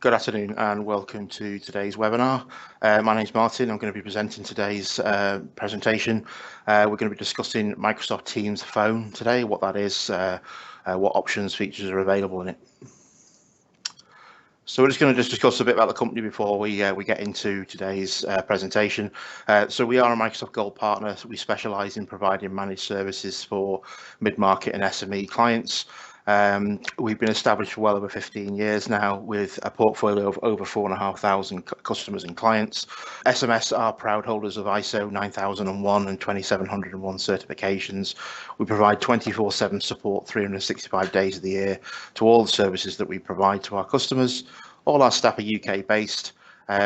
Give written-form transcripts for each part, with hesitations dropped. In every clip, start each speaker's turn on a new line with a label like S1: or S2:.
S1: Good afternoon and welcome to today's webinar. My name is Martin. I'm going to be presenting today's presentation. We're going to be discussing Microsoft Teams Phone today, what that is, what options, features are available in it. So we're just going to discuss a bit about the company before we get into today's presentation. So we are a Microsoft Gold partner. So we specialise in providing managed services for mid-market and SME clients. We've been established for well over 15 years now with a portfolio of over 4,500 customers and clients. SMS are proud holders of ISO 9001 and 20701 certifications. We provide 24/7 support 365 days of the year to all the services that we provide to our customers. All our staff are UK based.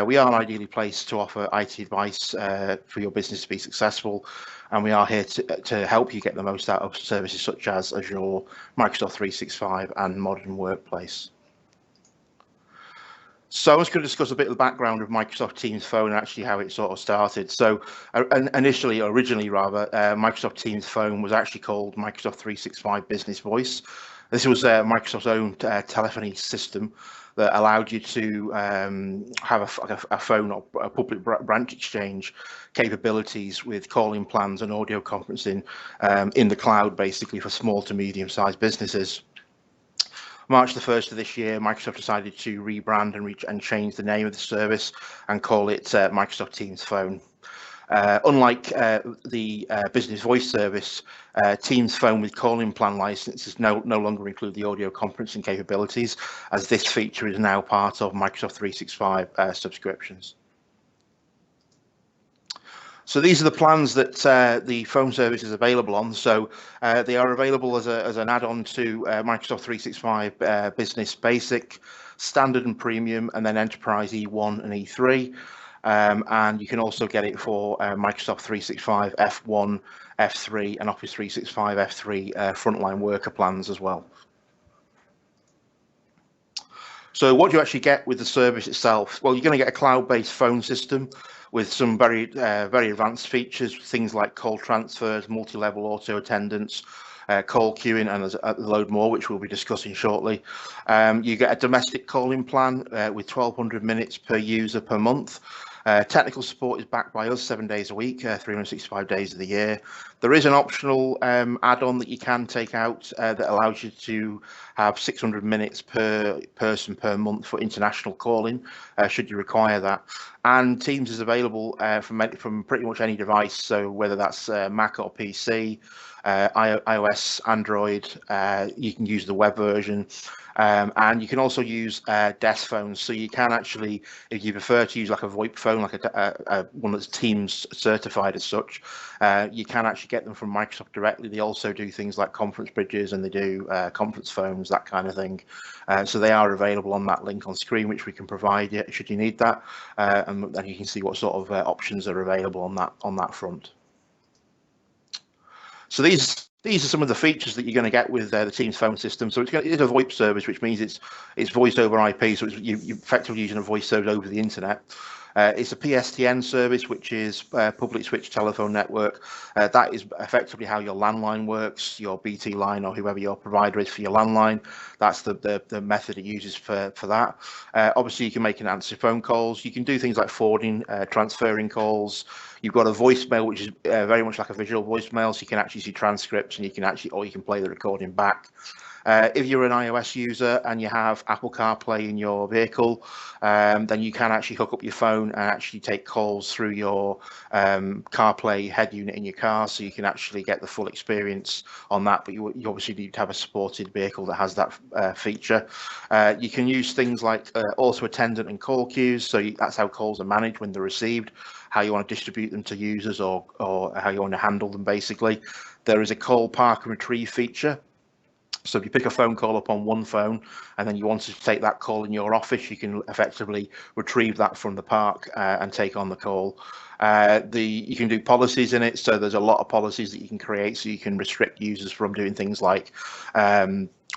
S1: We are ideally placed to offer IT advice for your business to be successful, and we are here to help you get the most out of services such as Azure, Microsoft 365 and Modern Workplace. So I'm just going to discuss a bit of the background of Microsoft Teams Phone and actually how it sort of started. So originally, Microsoft Teams Phone was actually called Microsoft 365 Business Voice. This was Microsoft's own telephony system that allowed you to have a phone or a public branch exchange capabilities with calling plans and audio conferencing in the cloud, basically for small to medium-sized businesses. March the 1st of this year, Microsoft decided to rebrand and change the name of the service and call it Microsoft Teams Phone. Unlike the business voice service, Teams Phone with calling plan licenses no longer include the audio conferencing capabilities, as this feature is now part of Microsoft 365 subscriptions. So these are the plans that the phone service is available on. So they are available as an add-on to Microsoft 365 Business Basic, Standard and Premium, and then Enterprise E1 and E3. And you can also get it for Microsoft 365 F1, F3 and Office 365 F3 frontline worker plans as well. So what do you actually get with the service itself? Well, you're going to get a cloud-based phone system with some very advanced features, things like call transfers, multi-level auto attendance, call queuing, and there's a load more, which we'll be discussing shortly. You get a domestic calling plan with 1,200 minutes per user per month. Technical support is backed by us 7 days a week, 365 days of the year. There is an optional add-on that you can take out that allows you to have 600 minutes per person per month for international calling, should you require that. And Teams is available from pretty much any device, so whether that's Mac or PC, iOS, Android, you can use the web version. And you can also use desk phones, so you can actually, if you prefer to use like a VoIP phone, like one that's Teams certified as such, you can actually get them from Microsoft directly. They also do things like conference bridges, and they do conference phones, that kind of thing. So they are available on that link on screen, which we can provide you should you need that, and then you can see what sort of options are available on that front. So these are some of the features that you're going to get with the Teams phone system. So it's a VoIP service, which means it's voice over IP, so you're effectively using a voice service over the internet. It's a PSTN service, which is public switch telephone network. That is effectively how your landline works, your BT line or whoever your provider is for your landline. That's the method it uses for that. Obviously, you can make and answer phone calls. You can do things like forwarding, transferring calls. You've got a voicemail, which is very much like a visual voicemail, so you can actually see transcripts, and you can play the recording back. If you're an iOS user and you have Apple CarPlay in your vehicle, then you can actually hook up your phone and actually take calls through your CarPlay head unit in your car, so you can actually get the full experience on that. But you obviously need to have a supported vehicle that has that feature. You can use things like auto attendant and call queues, so that's how calls are managed when they're received, how you want to distribute them to users, or how you want to handle them, basically. There is a call park and retrieve feature. So if you pick a phone call up on one phone and then you want to take that call in your office, you can effectively retrieve that from the park and take on the call. You can do policies in it, so there's a lot of policies that you can create, so you can restrict users from doing things like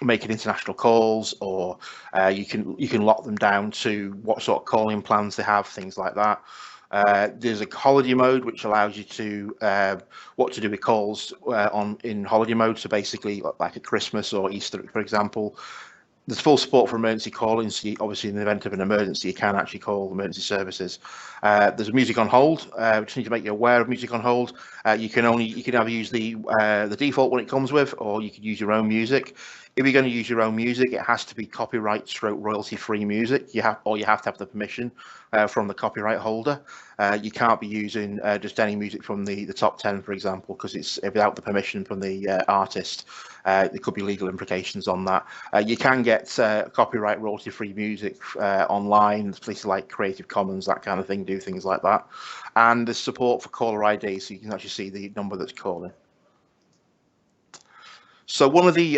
S1: making international calls, or you can lock them down to what sort of calling plans they have, things like that. There's a holiday mode, which allows you to what to do with calls in holiday mode. So basically, like at Christmas or Easter, for example, There's full support for emergency calling, so obviously in the event of an emergency, you can actually call emergency services. There's music on hold. We just need to make you aware of music on hold. You can either use the default one it comes with, or you could use your own music. If you're going to use your own music, it has to be copyright stroke royalty-free music. You have to have the permission from the copyright holder. You can't be using just any music from the top 10, for example, because it's without the permission from the artist. There could be legal implications on that. You can get copyright royalty-free music online, places like Creative Commons, that kind of thing, do things like that. And there's support for caller ID, so you can actually see the number that's calling. So one of the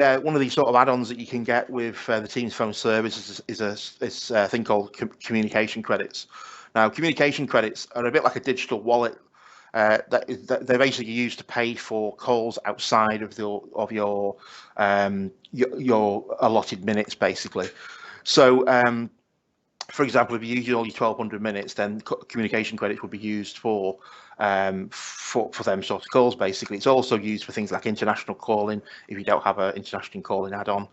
S1: sort of add-ons that you can get with the Teams phone service is a thing called communication credits. Now, communication credits are a bit like a digital wallet. That they're basically used to pay for calls outside of your allotted minutes, basically. So, for example, if you use all your 1,200 minutes, then communication credits would be used for them sort of calls. Basically, it's also used for things like international calling if you don't have an international calling add-on.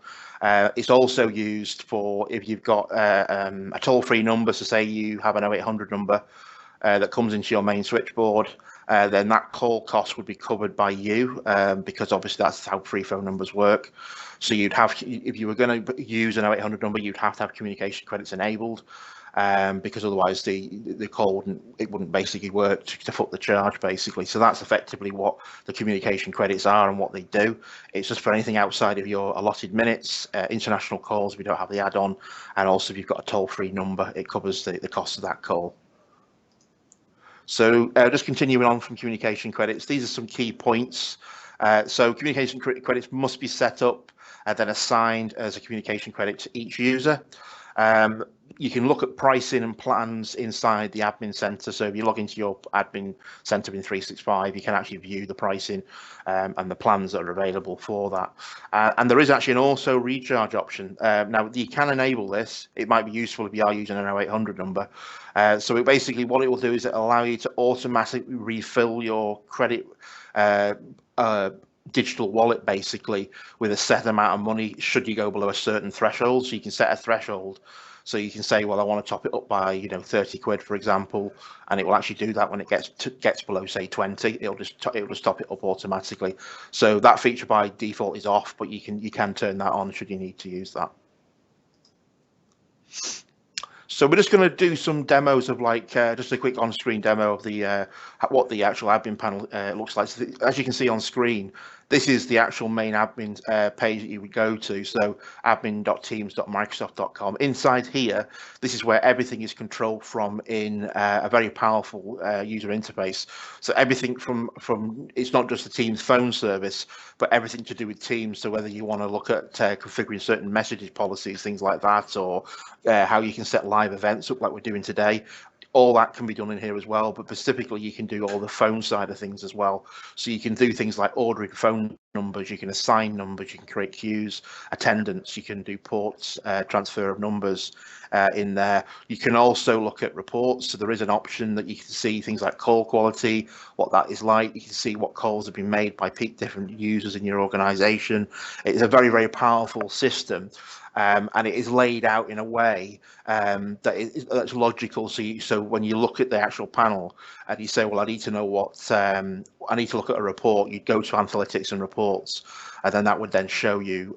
S1: It's also used for if you've got a toll-free number. So, say you have an 0800 number that comes into your main switchboard. Then that call cost would be covered by you because obviously that's how free phone numbers work. So you'd have, if you were going to use an 0800 number, you'd have to have communication credits enabled because otherwise the call wouldn't basically work to foot the charge, basically. So that's effectively what the communication credits are and what they do. It's just for anything outside of your allotted minutes, international calls if you don't have the add-on, and also if you've got a toll-free number, it covers the cost of that call. So just continuing on from communication credits, these are some key points. So communication credits must be set up and then assigned as a communication credit to each user. You can look at pricing and plans inside the admin center. So if you log into your admin center in 365, you can actually view the pricing and the plans that are available for that. And there is actually an auto recharge option. Now you can enable this. It might be useful if you are using an 0800 number. So it basically what it will do is it allow you to automatically refill your credit digital wallet basically with a set amount of money should you go below a certain threshold. So you can set a threshold. So you can say, well, I want to top it up by 30 quid, for example, and it will actually do that when it gets below, say, 20. It'll just top it up automatically. So that feature by default is off, but you can turn that on should you need to use that. So we're just going to do some demos of just a quick on-screen demo of the what the actual admin panel looks like. So as you can see on screen, this is the actual main admin page that you would go to. So admin.teams.microsoft.com. Inside here, this is where everything is controlled from in a very powerful user interface. So everything from it's not just the Teams phone service, but everything to do with Teams. So whether you want to look at configuring certain messages policies, things like that, or how you can set live events up like we're doing today. All that can be done in here as well, but specifically you can do all the phone side of things as well. So you can do things like ordering phone numbers, you can assign numbers, you can create queues, attendance, you can do ports, transfer of numbers in there. You can also look at reports. So there is an option that you can see things like call quality, what that is like. You can see what calls have been made by different users in your organization. It's a very, very powerful system. And it is laid out in a way that's logical. So when you look at the actual panel and you say, well, I need to know what I need to look at a report, you'd go to analytics and reports, and then that would then show you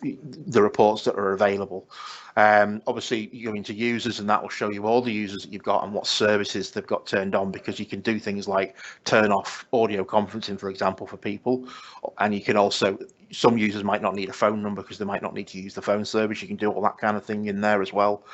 S1: the reports that are available. Obviously, you go into users, and that will show you all the users that you've got and what services they've got turned on, because you can do things like turn off audio conferencing, for example, for people, and you can also. Some users might not need a phone number because they might not need to use the phone service. You can do all that kind of thing in there as well.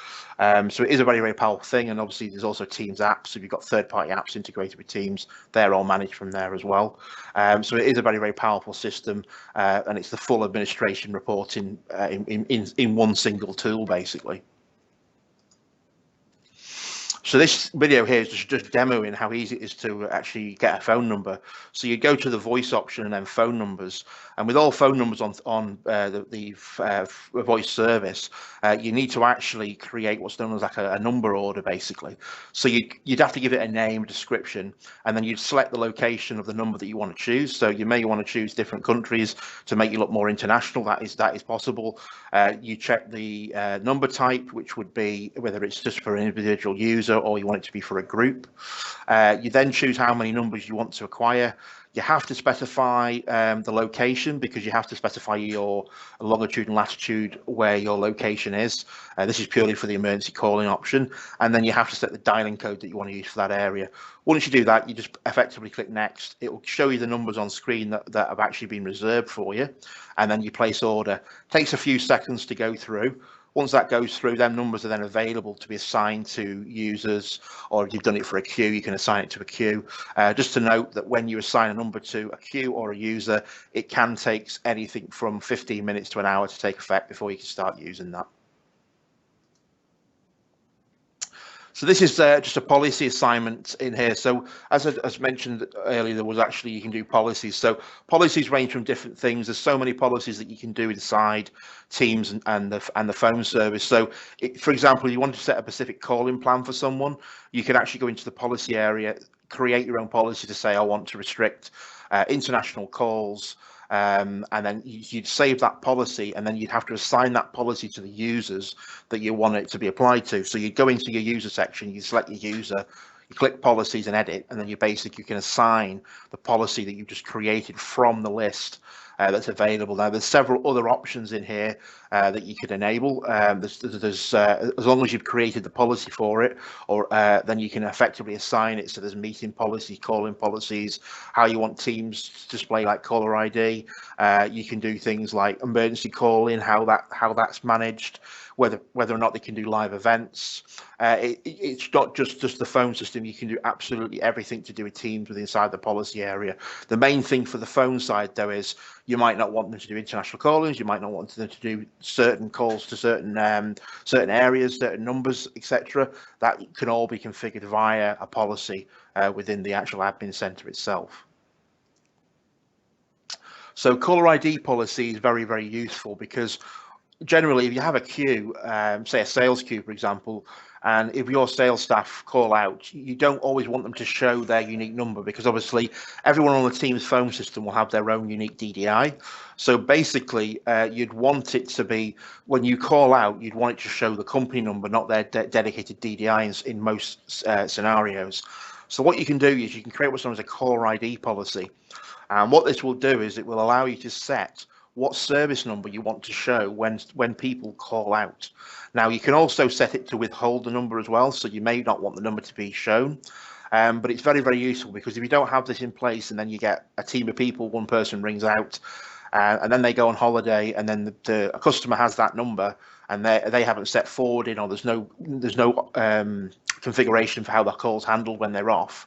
S1: So it is a very, very powerful thing. And obviously, there's also Teams apps. If you've got third-party apps integrated with Teams, they're all managed from there as well. So it is a very, very powerful system, and it's the full administration reporting in one single tool, basically. So this video here is just demoing how easy it is to actually get a phone number. So you go to the voice option and then phone numbers. And with all phone numbers on the voice service, you need to actually create what's known as like a number order, basically. So you'd have to give it a name, description, and then you'd select the location of the number that you want to choose. So you may want to choose different countries to make you look more international. That is possible. You check the number type, which would be whether it's just for an individual user or you want it to be for a group. You then choose how many numbers you want to acquire. You have to specify the location, because you have to specify your longitude and latitude where your location is. This is purely for the emergency calling option. And then you have to set the dialing code that you want to use for that area. Once you do that, you just effectively click next. It will show you the numbers on screen that have actually been reserved for you. And then you place order. It takes a few seconds to go through. Once that goes through, them numbers are then available to be assigned to users, or if you've done it for a queue, you can assign it to a queue. Just to note that when you assign a number to a queue or a user, it can take anything from 15 minutes to an hour to take effect before you can start using that. So this is just a policy assignment in here. So as mentioned earlier, there was actually, you can do policies. So policies range from different things. There's so many policies that you can do inside Teams and the phone service. So for example, you want to set a specific calling plan for someone, you can actually go into the policy area, create your own policy to say, I want to restrict international calls. And then you'd save that policy, and then you'd have to assign that policy to the users that you want it to be applied to. So you go into your user section, you select your user, you click policies and edit, and then you can assign the policy that you've just created from the list that's available. Now there's several other options in here that you could enable. There's as long as you've created the policy for it, or then you can effectively assign it. So there's meeting policies, calling policies, how you want Teams to display like caller ID. You can do things like emergency calling, how that's managed, whether or not they can do live events. It's not just the phone system. You can do absolutely everything to do with Teams within inside the policy area. The main thing for the phone side, though, is you might not want them to do international callings. You might not want them to do certain calls to certain areas, certain numbers, etc. That can all be configured via a policy within the actual admin center itself. So caller ID policy is very, very useful, because generally, if you have a queue, say a sales queue, for example, and if your sales staff call out, you don't always want them to show their unique number, because obviously everyone on the Teams phone system will have their own unique DDI. So basically, you'd want it to be, when you call out, you'd want it to show the company number, not their dedicated DDI in most scenarios. So what you can do is you can create what's known as a caller ID policy. And what this will do is it will allow you to set what service number you want to show when people call out. Now you can also set it to withhold the number as well, so you may not want the number to be shown, but it's very, very useful, because if you don't have this in place and then you get a team of people, one person rings out and then they go on holiday, and then a customer has that number and they haven't set forwarding, or there's no configuration for how the call's handled when they're off,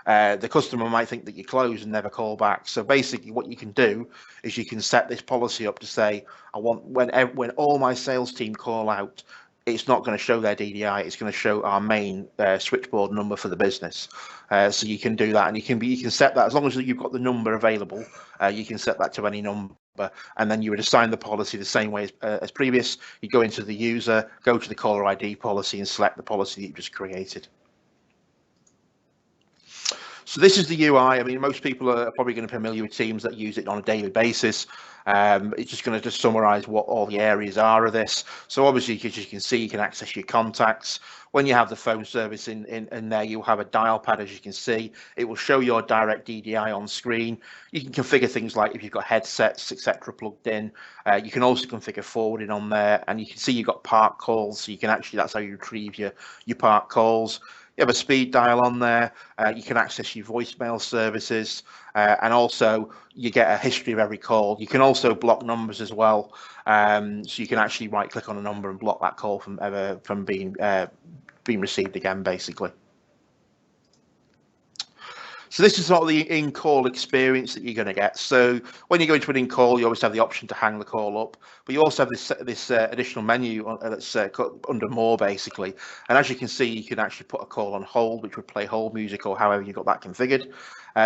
S1: the customer might think that you closed and never call back. So basically what you can do is you can set this policy up to say, I want when all my sales team call out, it's not going to show their DDI, it's going to show our main switchboard number for the business. So you can do that, and you can set that, as long as you've got the number available, you can set that to any number, and then you would assign the policy the same way as previous. You go into the user, go to the caller ID policy, and select the policy that you've just created. So this is the UI. I mean, most people are probably going to be familiar with Teams that use it on a daily basis. It's just going to summarize what all the areas are of this. So obviously, as you can see, you can access your contacts. When you have the phone service in there, you'll have a dial pad, as you can see. It will show your direct DDI on screen. You can configure things like if you've got headsets, etc., plugged in. You can also configure forwarding on there, and you can see you've got park calls. So you can actually, that's how you retrieve your park calls. You have a speed dial on there. You can access your voicemail services, and also you get a history of every call. You can also block numbers as well, so you can actually right-click on a number and block that call from being received again, basically. So this is sort of the in-call experience that you're going to get. So when you go into an in-call, you always have the option to hang the call up, but you also have this additional menu that's under more, basically. And as you can see, you can actually put a call on hold, which would play hold music or however you've got that configured.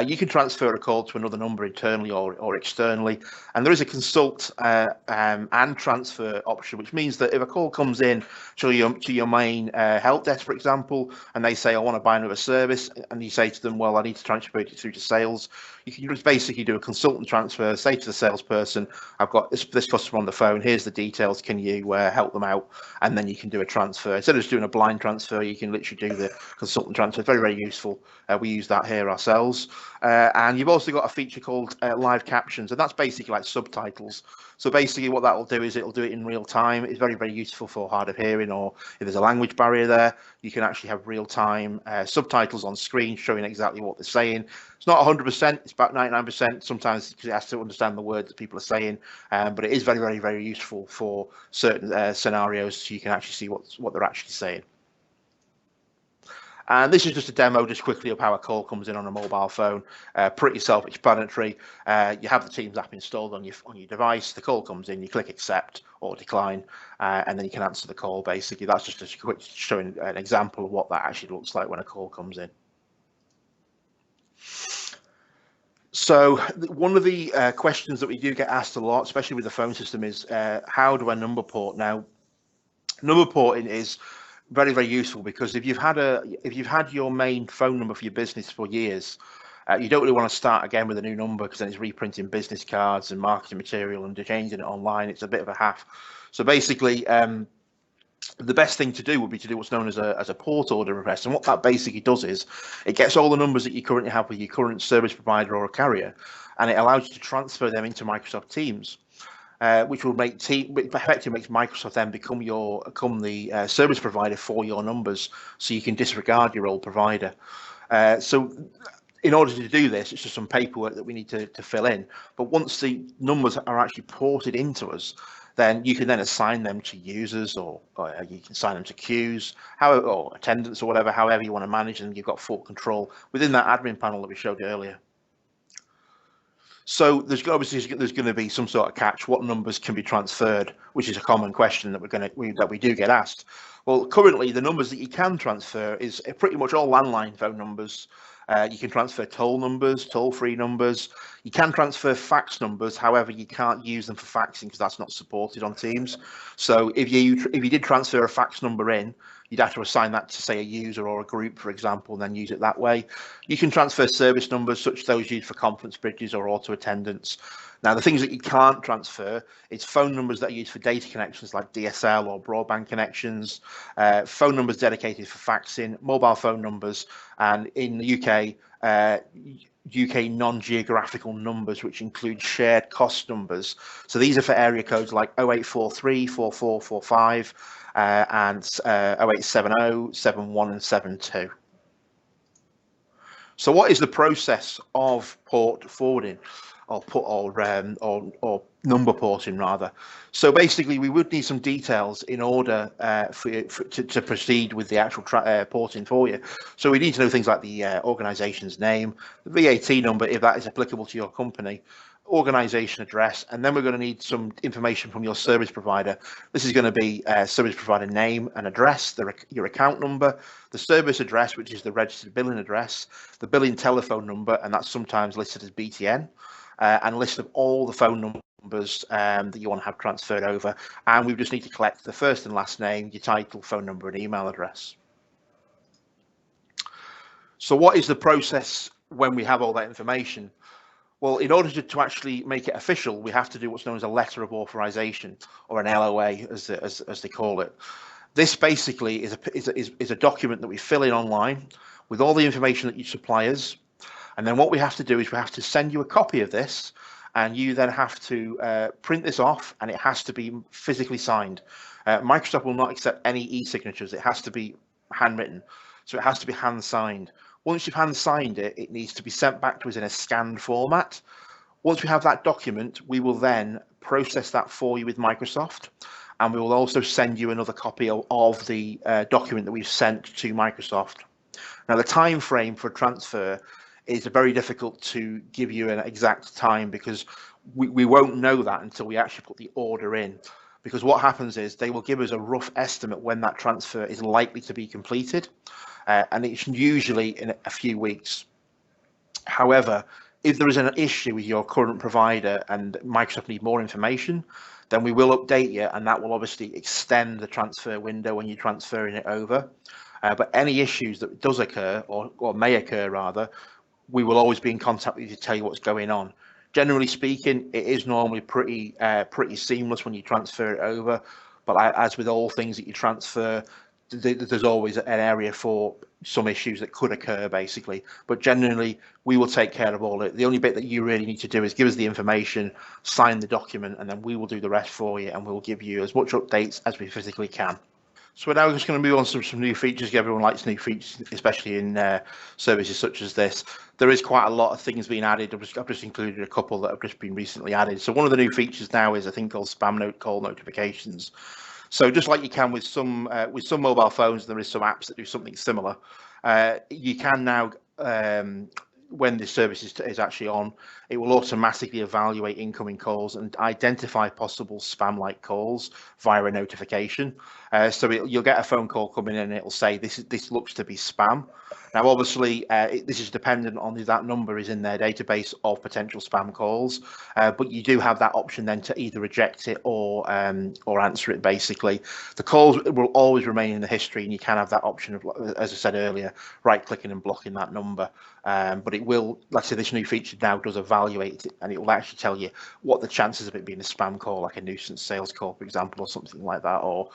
S1: You can transfer a call to another number internally or externally, and there is a consult and transfer option, which means that if a call comes in to your main help desk, for example, and they say, I want to buy another service, and you say to them, well, I need to transfer it through to sales, you can just basically do a consultant transfer, say to the salesperson, I've got this customer on the phone, here's the details, can you help them out? And then you can do a transfer. Instead of just doing a blind transfer, you can literally do the consultant transfer. It's very, very useful. We use that here ourselves. And you've also got a feature called live captions, and that's basically like subtitles. So basically what that will do is it'll do it in real time. It's very, very useful for hard of hearing, or if there's a language barrier there, you can actually have real time subtitles on screen showing exactly what they're saying. It's not 100%, it's about 99% sometimes because it has to understand the words that people are saying, but it is very, very, very useful for certain scenarios, so you can actually see what they're actually saying. And this is just a demo just quickly of how a call comes in on a mobile phone. Pretty self-explanatory. You have the Teams app installed on your device. The call comes in, you click accept or decline, and then you can answer the call. Basically, that's just a quick showing an example of what that actually looks like when a call comes in. So one of the questions that we do get asked a lot, especially with the phone system, is how do I number port? Now, number porting is very, very useful because if you've had your main phone number for your business for years, you don't really want to start again with a new number because then it's reprinting business cards and marketing material and changing it online. It's a bit of a hassle. So basically, the best thing to do would be to do what's known as a port order request. And what that basically does is it gets all the numbers that you currently have with your current service provider or a carrier, and it allows you to transfer them into Microsoft Teams. Which will effectively makes Microsoft then become the service provider for your numbers, so you can disregard your old provider. So in order to do this, it's just some paperwork that we need to fill in. But once the numbers are actually ported into us, then you can then assign them to users, or you can assign them to queues, or attendants, or whatever, however you want to manage them. You've got full control within that admin panel that we showed you earlier. So there's going to be some sort of catch. What numbers can be transferred, which is a common question that we do get asked. Well, currently the numbers that you can transfer is pretty much all landline phone numbers. You can transfer toll numbers, toll-free numbers. You can transfer fax numbers. However, you can't use them for faxing because that's not supported on Teams. So if you did transfer a fax number in, you'd have to assign that to, say, a user or a group, for example, and then use it that way. You can transfer service numbers, such as those used for conference bridges or auto attendance. Now, the things that you can't transfer is phone numbers that are used for data connections like DSL or broadband connections, phone numbers dedicated for faxing, mobile phone numbers, and in the UK non-geographical numbers, which include shared cost numbers. So these are for area codes like 0843, 4445, and 0870, 71, and 72. So what is the process of port forwarding, or number porting rather? So basically, we would need some details in order to proceed with the actual porting for you. So we need to know things like the organisation's name, the VAT number if that is applicable to your company, organisation address, and then we're going to need some information from your service provider. This is going to be service provider name and address, your account number, the service address, which is the registered billing address, the billing telephone number, and that's sometimes listed as BTN, and a list of all the phone numbers that you want to have transferred over. And we just need to collect the first and last name, your title, phone number, and email address. So what is the process when we have all that information? Well, in order to actually make it official, we have to do what's known as a letter of authorization, or an LOA, as they call it. This basically is a document that we fill in online with all the information that you supply us. And then what we have to do is we have to send you a copy of this, and you then have to print this off, and it has to be physically signed. Microsoft will not accept any e-signatures. It has to be handwritten. So it has to be hand signed. Once you've hand signed it, it needs to be sent back to us in a scanned format. Once we have that document, we will then process that for you with Microsoft, and we will also send you another copy of the document that we've sent to Microsoft. Now, the time frame for transfer it's very difficult to give you an exact time, because we won't know that until we actually put the order in. Because what happens is they will give us a rough estimate when that transfer is likely to be completed, and it's usually in a few weeks. However, if there is an issue with your current provider and Microsoft need more information, then we will update you, and that will obviously extend the transfer window when you're transferring it over. But any issues that does occur, or may occur rather, we will always be in contact with you to tell you what's going on. Generally speaking, it is normally pretty seamless when you transfer it over, but as with all things that you transfer, there's always an area for some issues that could occur, basically. But generally, we will take care of all it. The only bit that you really need to do is give us the information, sign the document, and then we will do the rest for you, and we'll give you as much updates as we physically can. So we're now just going to move on to some new features. Everyone likes new features, especially in services such as this. There is quite a lot of things being added. I've just included a couple that have just been recently added. So one of the new features now is a thing called spam call notifications. So just like you can with some mobile phones, there is some apps that do something similar. You can now, when this service is actually on, it will automatically evaluate incoming calls and identify possible spam-like calls via a notification. So you'll get a phone call coming in and it'll say this looks to be spam. Now, obviously, this is dependent on if that number is in their database of potential spam calls, but you do have that option then to either reject it or answer it. Basically, the calls will always remain in the history, and you can have that option of, as I said earlier, right-clicking and blocking that number. But it will, like I say, this new feature now does evaluate it, and it will actually tell you what the chances of it being a spam call, like a nuisance sales call, for example, or something like that, or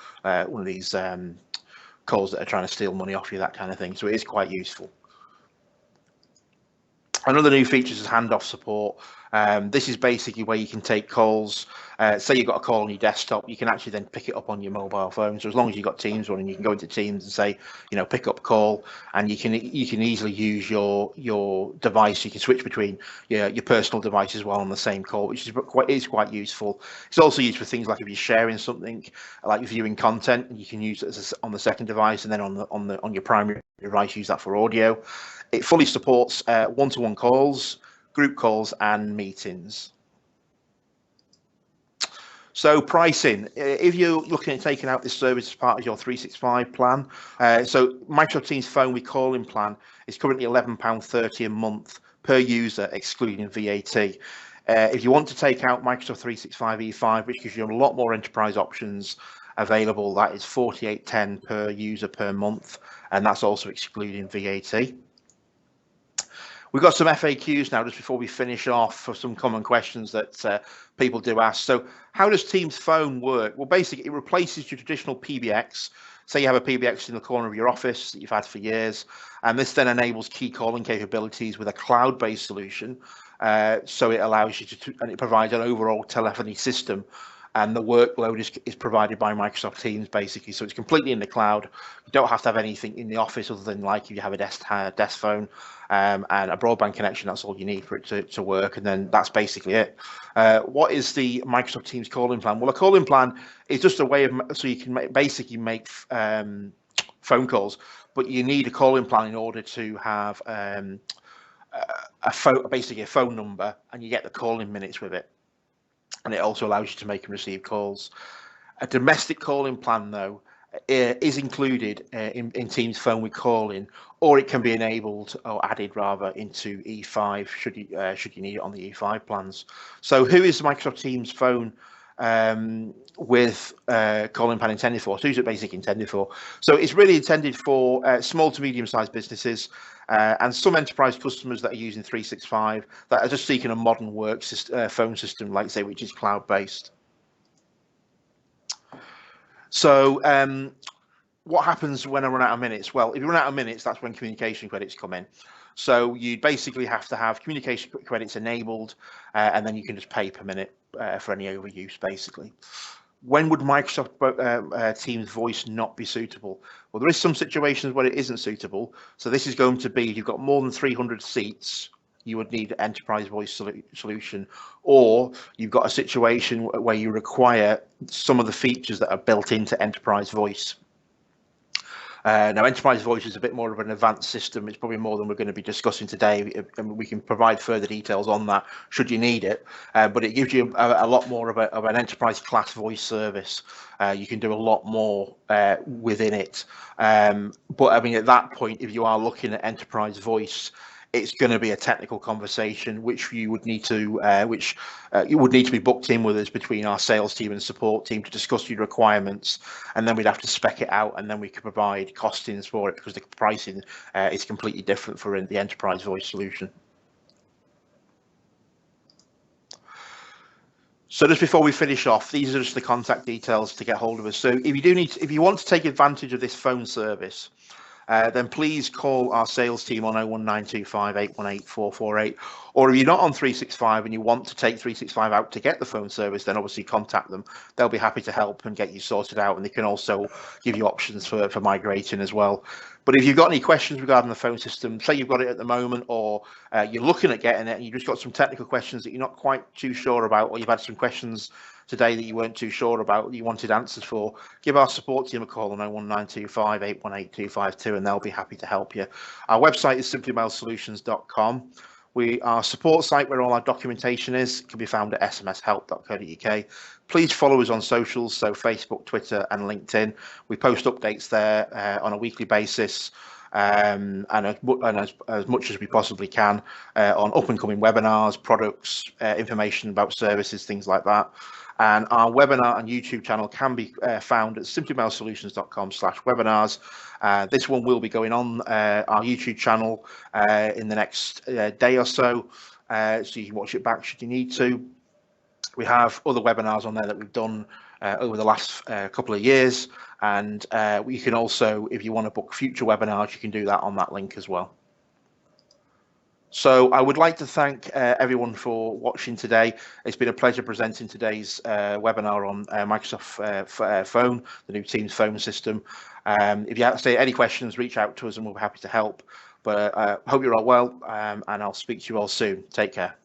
S1: one of these calls that are trying to steal money off you, that kind of thing. So it is quite useful. Another new feature is handoff support. This is basically where you can take calls. Say you've got a call on your desktop, you can actually then pick it up on your mobile phone. So as long as you've got Teams running, you can go into Teams and say, pick up call, and you can easily use your device. You can switch between your personal device as well on the same call, which is quite useful. It's also used for things like if you're sharing something, like viewing content, and you can use it on the second device, and then on your primary device, use that for audio. It fully supports one-to-one calls, group calls, and meetings. So pricing, if you're looking at taking out this service as part of your 365 plan, so Microsoft Teams Phone with Calling plan is currently £11.30 a month per user, excluding VAT. If you want to take out Microsoft 365 E5, which gives you a lot more enterprise options available, that is £48.10 per user per month, and that's also excluding VAT. We've got some FAQs now, just before we finish off, for some common questions that people do ask. So how does Teams Phone work? Well, basically, it replaces your traditional PBX. Say you have a PBX in the corner of your office that you've had for years, and this then enables key calling capabilities with a cloud-based solution. So it allows you and it provides an overall telephony system, and the workload is provided by Microsoft Teams, basically. So it's completely in the cloud. You don't have to have anything in the office other than, like, if you have a desk phone and a broadband connection, that's all you need for it to work, and then that's basically it. What is the Microsoft Teams calling plan? Well, a calling plan is just a way of, so you can basically make phone calls, but you need a calling plan in order to have basically a phone number, and you get the calling minutes with it. And it also allows you to make and receive calls. A domestic calling plan, though, is included in Teams Phone with Calling, or it can be enabled or added rather into E5 should you need it on the E5 plans. So who is Microsoft Teams Phone with calling plan intended for? So who's it basically intended for? So it's really intended for small to medium-sized businesses and some enterprise customers that are using 365 that are just seeking a modern phone system, like say, which is cloud-based. So what happens when I run out of minutes? Well, if you run out of minutes, that's when communication credits come in. So you basically have to have communication credits enabled, and then you can just pay per minute for any overuse, basically. When would Microsoft Teams Voice not be suitable? Well, there is some situations where it isn't suitable. So this is going to be, if you've got more than 300 seats, you would need an enterprise voice solution, or you've got a situation where you require some of the features that are built into enterprise voice. Now, enterprise voice is a bit more of an advanced system. It's probably more than we're going to be discussing today, and we can provide further details on that should you need it. But it gives you a lot more of an enterprise class voice service. You can do a lot more within it. But I mean, at that point, if you are looking at enterprise voice, it's going to be a technical conversation, which you would need to, you would need to be booked in with us between our sales team and support team to discuss your requirements, and then we'd have to spec it out, and then we could provide costings for it because the pricing is completely different for the enterprise voice solution. So just before we finish off, these are just the contact details to get hold of us. So if you want to take advantage of this phone service, then please call our sales team on 01925 818 448. Or if you're not on 365 and you want to take 365 out to get the phone service, then obviously contact them. They'll be happy to help and get you sorted out, and they can also give you options for migrating as well. But if you've got any questions regarding the phone system, say you've got it at the moment, or you're looking at getting it and you've just got some technical questions that you're not quite too sure about, or you've had some questions today that you weren't too sure about, you wanted answers for, give our support team a call on 01925 818 252, and they'll be happy to help you. Our website is simplymailsolutions.com. Our support site where all our documentation is can be found at smshelp.co.uk. Please follow us on socials, so Facebook, Twitter, and LinkedIn. We post updates there on a weekly basis, and as much as we possibly can on up and coming webinars, products, information about services, things like that. And our webinar and YouTube channel can be found at simplymailsolutions.com/webinars. This one will be going on our YouTube channel in the next day or so, so you can watch it back should you need to. We have other webinars on there that we've done over the last couple of years, and you can also, if you want to book future webinars, you can do that on that link as well. So I would like to thank everyone for watching today. It's been a pleasure presenting today's webinar on Microsoft Phone, the new Teams phone system. If you have any questions, reach out to us and we'll be happy to help. But I hope you're all well, and I'll speak to you all soon. Take care.